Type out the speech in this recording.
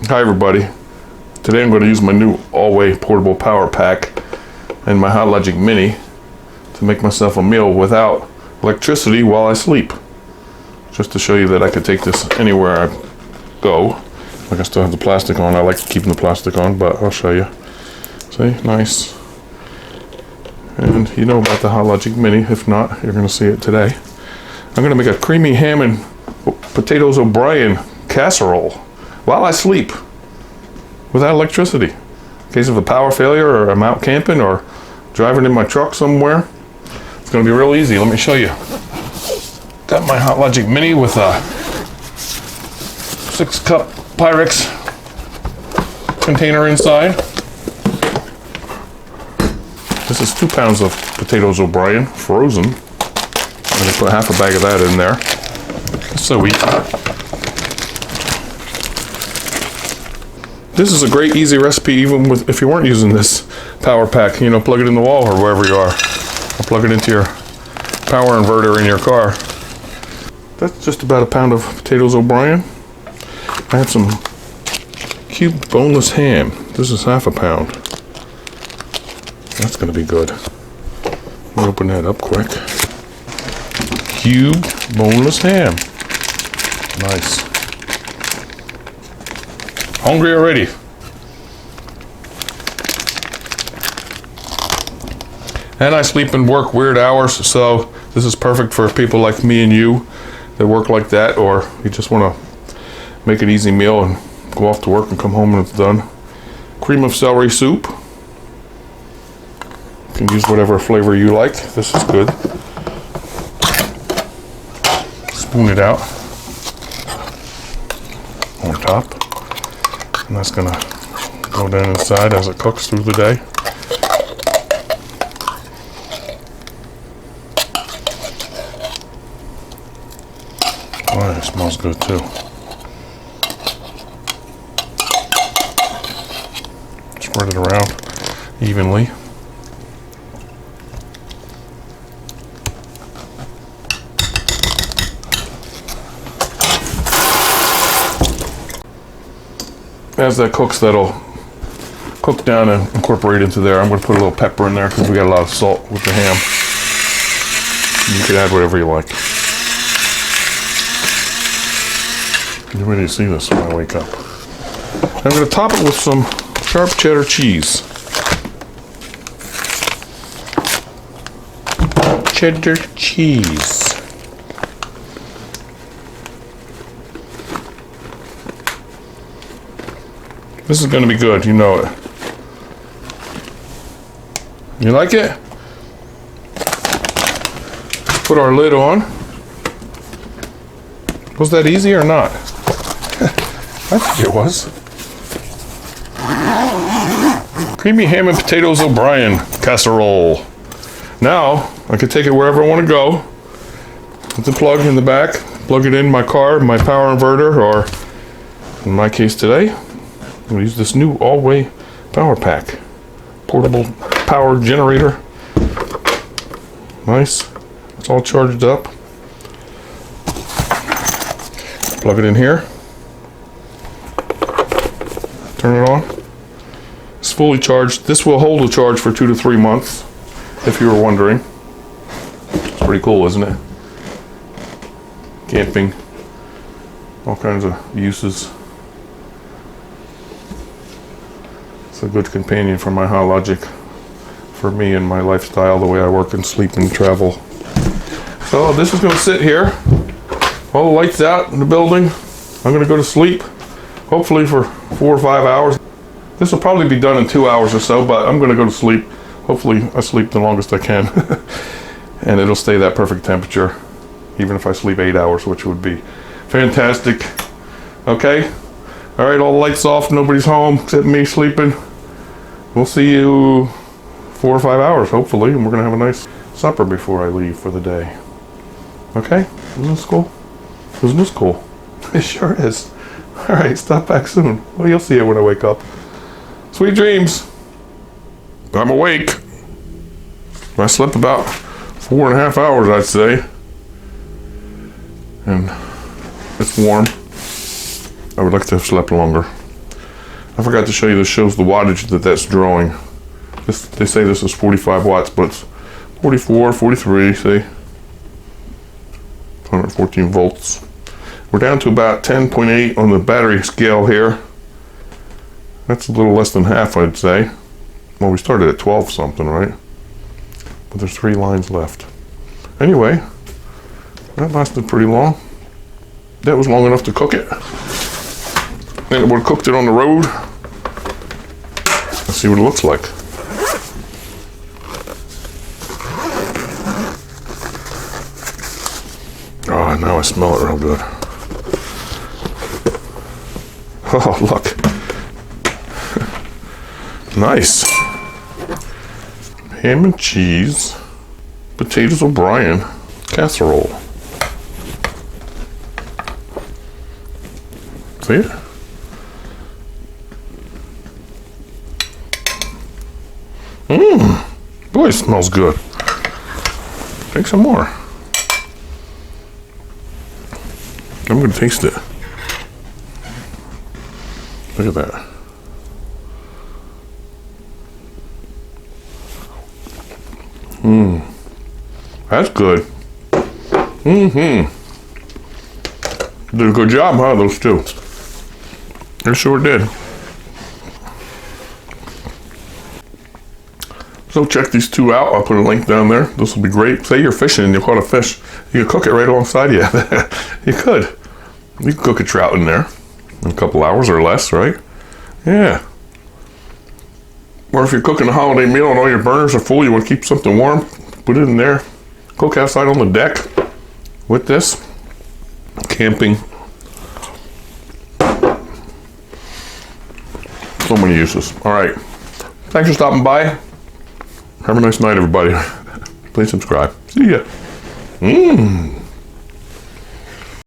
Hi everybody. Today I'm going to use my new Allwei portable power pack and my Hot Logic Mini to make myself a meal without electricity while I sleep. Just to show you that I could take this anywhere I go. Like I still have the plastic on. I like keeping the plastic on, but I'll show you. See, nice. And you know about the Hot Logic Mini. If not, you're going to see it today. I'm going to make a creamy ham and potatoes O'Brien casserole while I sleep without electricity. In case of a power failure, or I'm out camping or driving in my truck somewhere, it's going to be real easy. Let me show you. Got my Hot Logic Mini with a 6-cup Pyrex container inside. This is 2 pounds of potatoes O'Brien, frozen. I'm going to put half a bag of that in there. It's so easy. This is a great easy recipe even if you weren't using this power pack. You know, plug it in the wall or wherever you are. Or plug it into your power inverter in your car. That's just about a pound of potatoes O'Brien. I have some cubed boneless ham. This is half a pound. That's going to be good. Let me open that up quick. Cubed boneless ham. Nice. Hungry already. And I sleep and work weird hours, so this is perfect for people like me and you that work like that, or you just want to make an easy meal and go off to work and come home and it's done. Cream of celery soup. You can use whatever flavor you like. This is good. Spoon it out on top. And that's gonna go down inside as it cooks through the day. Oh, it smells good too. Spread it around evenly. As that cooks, that'll cook down and incorporate into there. I'm going to put a little pepper in there because we got a lot of salt with the ham. You can add whatever you like. You're ready to see this when I wake up. I'm going to top it with some sharp cheddar cheese. Cheddar cheese. This is going to be good, you know it. You like it? Put our lid on. Was that easy or not? I think it was. Creamy ham and potatoes O'Brien casserole. Now, I can take it wherever I want to go. Put the plug in the back, plug it in my car, my power inverter, or in my case today, I'm going to use this new Allwei power pack. Portable power generator. Nice. It's all charged up. Plug it in here. Turn it on. It's fully charged. This will hold a charge for 2 to 3 months, if you were wondering. It's pretty cool, isn't it? Camping. All kinds of uses. It's a good companion for my Hot Logic, for me and my lifestyle, the way I work and sleep and travel. So this is going to sit here. All the lights out in the building. I'm going to go to sleep, hopefully for 4 or 5 hours. This will probably be done in 2 hours or so, but I'm going to go to sleep. Hopefully I sleep the longest I can. And it'll stay that perfect temperature, even if I sleep 8 hours, which would be fantastic. Okay? All right, all the lights off, nobody's home except me sleeping. We'll see you 4 or 5 hours, hopefully, and we're gonna have a nice supper before I leave for the day. Okay? Isn't this cool? Isn't this cool? It sure is. All right, stop back soon. Well, you'll see it when I wake up. Sweet dreams. I'm awake. I slept about 4.5 hours, I'd say. And it's warm. I would like to have slept longer. I forgot to show you, this shows the wattage that's drawing. They say this is 45 watts, but it's 44, 43, see? 114 volts. We're down to about 10.8 on the battery scale here. That's a little less than half, I'd say. Well, we started at 12 something, right? But there's 3 lines left. Anyway, that lasted pretty long. That was long enough to cook it. And it would have cooked it on the road. Let's see what it looks like. Oh, now I smell it real good. Oh, look. Nice. Ham and cheese, potatoes O'Brien, casserole. See it? Boy, it smells good. Take some more. I'm gonna taste it. Look at that. That's good. Did a good job, huh, those two? They sure did. So check these two out. I'll put a link down there. This will be great. Say you're fishing and you caught a fish. You can cook it right alongside you. You could. You can cook a trout in there in a couple hours or less, right? Yeah. Or if you're cooking a holiday meal and all your burners are full, you want to keep something warm, put it in there. Cook outside on the deck with this. Camping. So many uses. All right. Thanks for stopping by. Have a nice night, everybody. Please subscribe. See ya.